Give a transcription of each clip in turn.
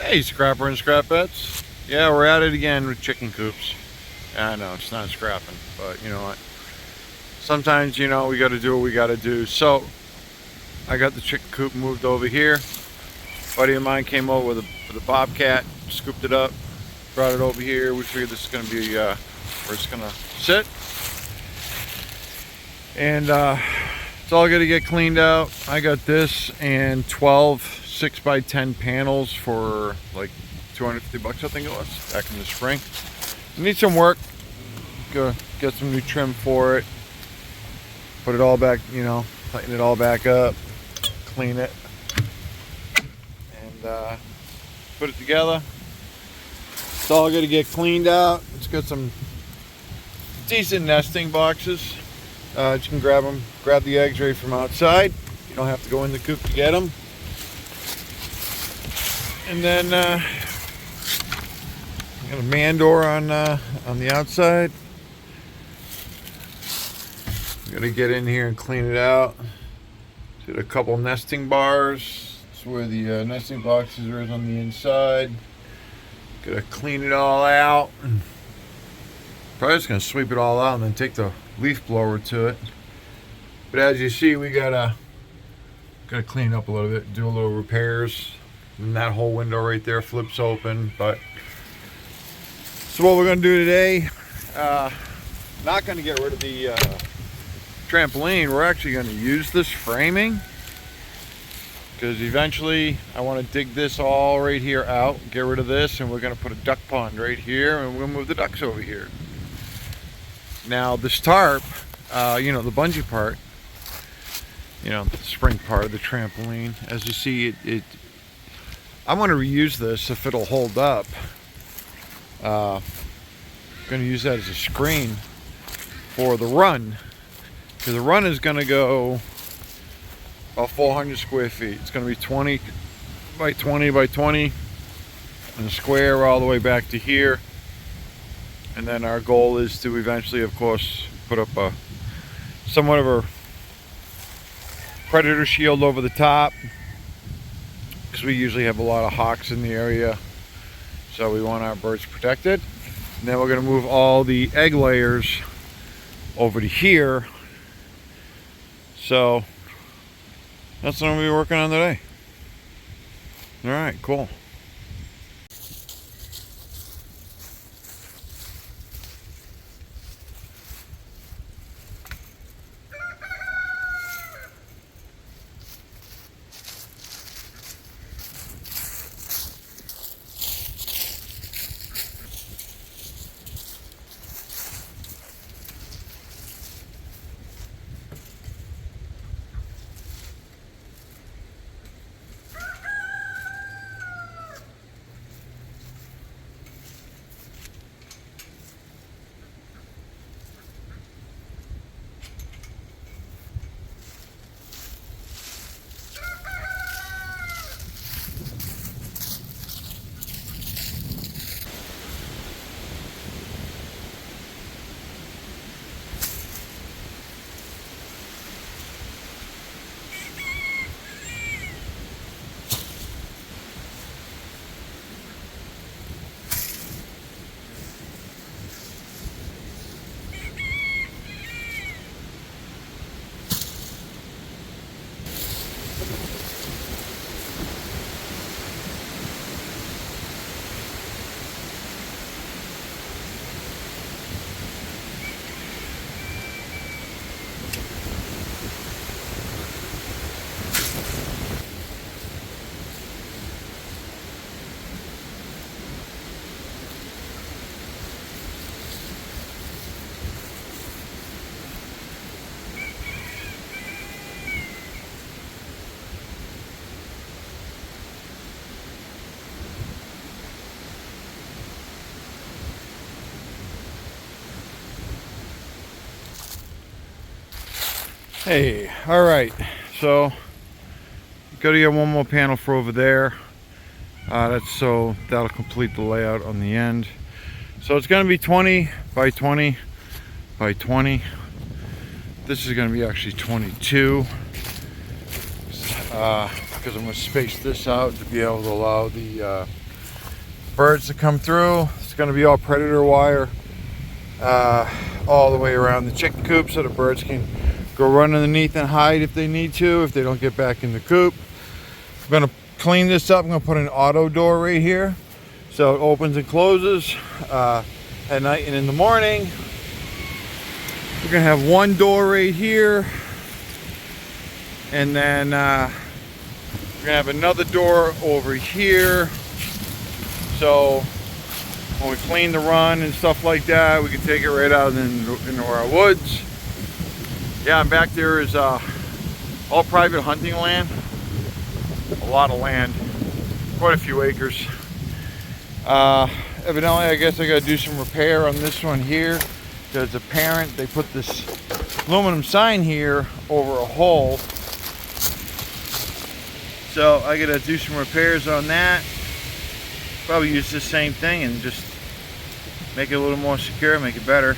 Hey, scrapper and scrapettes. Yeah, we're at it again with chicken coops. I know it's not scrapping, but you know what? Sometimes, you know, we got to do what we got to do. So I got the chicken coop moved over here. A buddy of mine came over with a bobcat, scooped it up, brought it over here. We figured this is going to be where it's going to sit. And it's all going to get cleaned out. I got this and 12 6x10 panels for like 250 bucks, I think it was, back in the spring. Need some work. Go get some new trim for it. Put it all back, you know, tighten it all back up, clean it, and put it together. It's all going to get cleaned out. It's got some decent nesting boxes. You can grab them, grab the eggs right from outside. You don't have to go in the coop to get them. And then got a man door on the outside. Gonna get in here and clean it out. Did a couple nesting bars. That's where the nesting boxes are on the inside. Gotta clean it all out. Probably just gonna sweep it all out and then take the leaf blower to it. But as you see, we gotta clean up a little bit, do a little repairs. And that whole window right there flips open. But so what we're gonna do today, not gonna get rid of the trampoline. We're actually gonna use this framing because eventually I want to dig this all right here out, get rid of this, and we're gonna put a duck pond right here, and we're gonna move the ducks over here. Now this tarp, you know, the bungee part, you know, the spring part of the trampoline, as you see, I want to reuse this if it'll hold up. I'm going to use that as a screen for the run. Because the run is going to go about 400 square feet. It's going to be 20 by 20 by 20 and a square all the way back to here. And then our goal is to eventually, of course, put up somewhat of a predator shield over the top. Because we usually have a lot of hawks in the area, so we want our birds protected. And then we're going to move all the egg layers over to here. So that's what I'm going to be working on today. All right, cool. Hey, all right, so gotta get one more panel for over there. That'll complete the layout on the end. So it's gonna be 20 by 20 by 20. This is gonna be actually 22 because I'm gonna space this out to be able to allow the birds to come through. It's going to be all predator wire all the way around the chicken coop, so the birds can go run underneath and hide if they need to, if they don't get back in the coop. I'm going to clean this up. I'm going to put an auto door right here, so it opens and closes at night and in the morning. We're going to have one door right here, and then we're going to have another door over here, so when we clean the run and stuff like that, we can take it right out into our woods. Yeah, and back there is all private hunting land. A lot of land, quite a few acres. Evidently, I guess I got to do some repair on this one here, because apparent they put this aluminum sign here over a hole. So I got to do some repairs on that. Probably use the same thing and just make it a little more secure, make it better.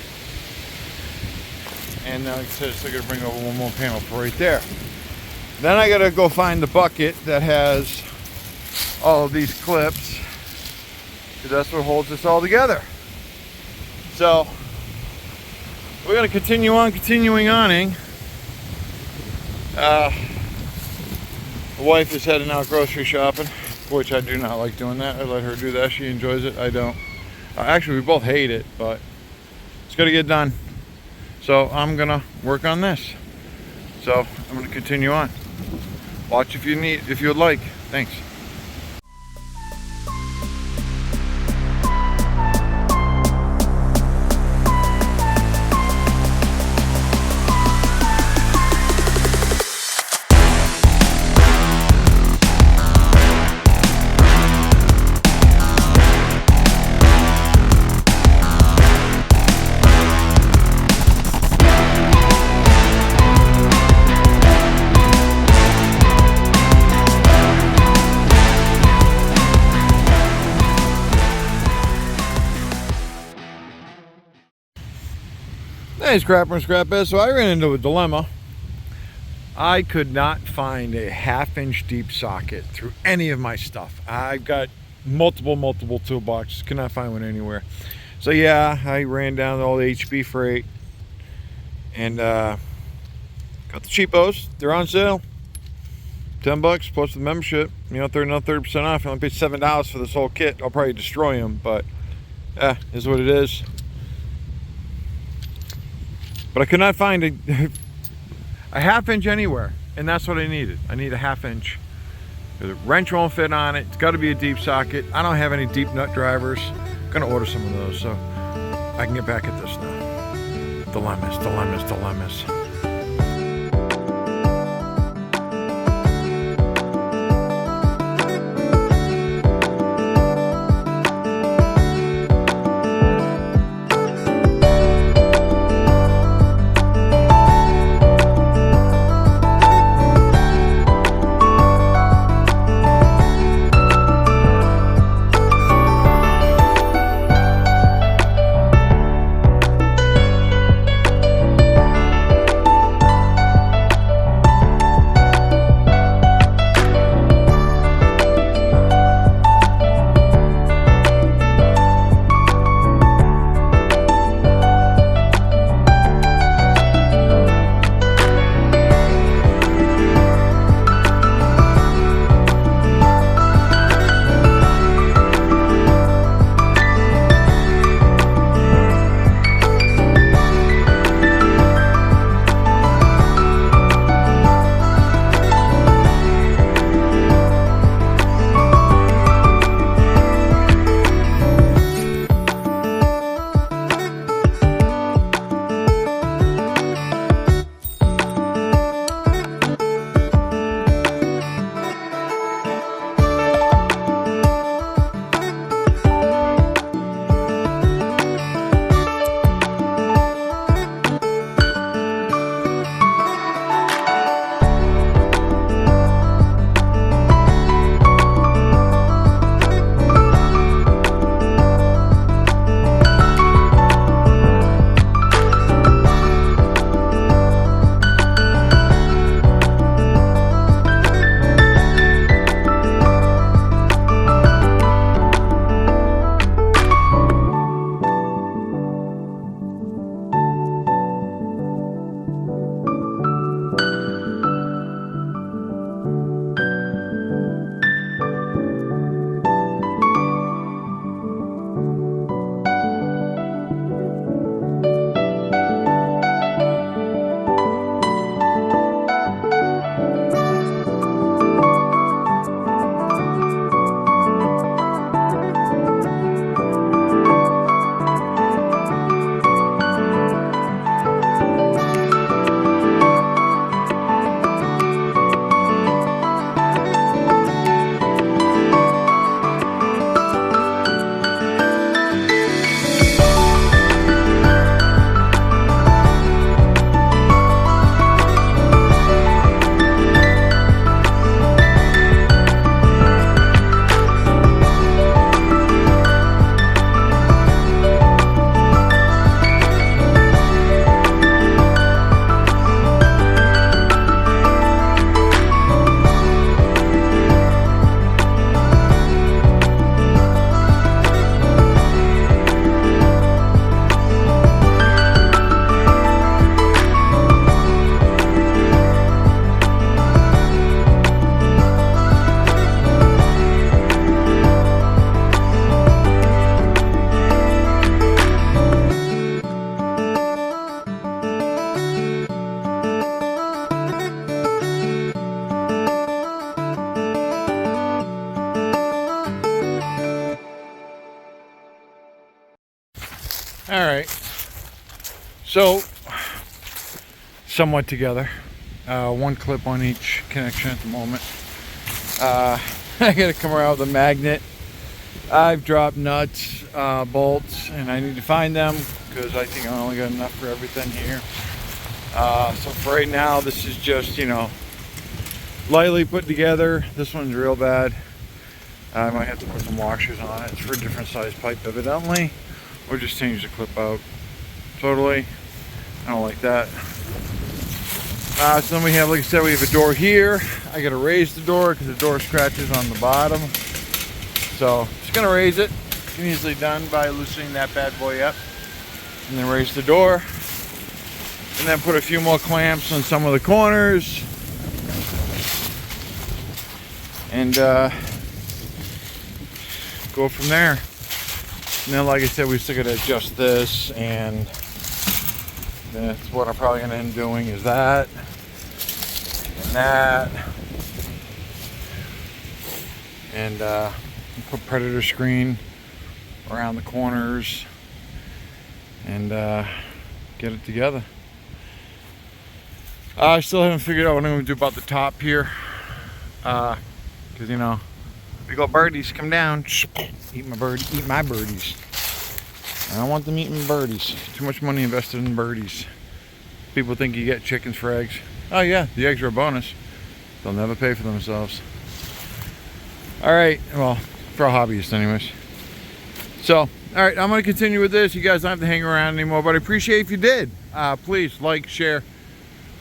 And like I said, still got to bring over one more panel for right there. Then I got to go find the bucket that has all of these clips, because that's what holds this all together. So we're going to continue on, continuing. The wife is heading out grocery shopping, which I do not like doing that. I let her do that. She enjoys it. I don't. Actually, we both hate it, but it's got to get done. So I'm going to work on this. So I'm going to continue on. Watch if you would like. Thanks. Hey, Scrapper and Scrapheads. So I ran into a dilemma. I could not find a 1/2 inch deep socket through any of my stuff. I've got multiple toolboxes, could not find one anywhere. So yeah, I ran down all the HB freight and got the cheapos. They're on sale, $10 plus the membership. You know, they're another 30% off. I only paid $7 for this whole kit. I'll probably destroy them, but yeah, is what it is. But I could not find a 1/2 inch anywhere, and that's what I needed. I need a 1/2 inch. The wrench won't fit on it. It's got to be a deep socket. I don't have any deep nut drivers. I'm gonna order some of those so I can get back at this now. Dilemmas. All right. So, somewhat together. One clip on each connection at the moment. I gotta come around with a magnet. I've dropped nuts, bolts, and I need to find them because I think I only got enough for everything here. So for right now, this is just, lightly put together. This one's real bad. I might have to put some washers on it. It's for a different size pipe evidently. Or just change the clip out. Totally. I don't like that. So then we have, like I said, we have a door here. I gotta raise the door because the door scratches on the bottom. So just gonna raise it. It's easily done by loosening that bad boy up. And then raise the door. And then put a few more clamps on some of the corners. And go from there. And then, like I said, we still gotta adjust this, and that's what I'm probably gonna end up doing is that and that, and put predator screen around the corners and get it together. I still haven't figured out what I'm gonna do about the top here, because big old birdies come down, eat my birdies. I don't want them eating birdies. Too much money invested in birdies. People think you get chickens for eggs. Oh yeah, the eggs are a bonus. They'll never pay for themselves. All right, well, for a hobbyist anyways. So, all right, I'm gonna continue with this. You guys don't have to hang around anymore, but I appreciate if you did. Please like, share,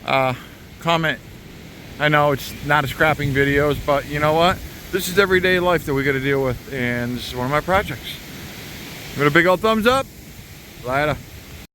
comment. I know it's not a scrapping videos, but you know what? This is everyday life that we got to deal with, and this is one of my projects. Give it a big old thumbs up. Later.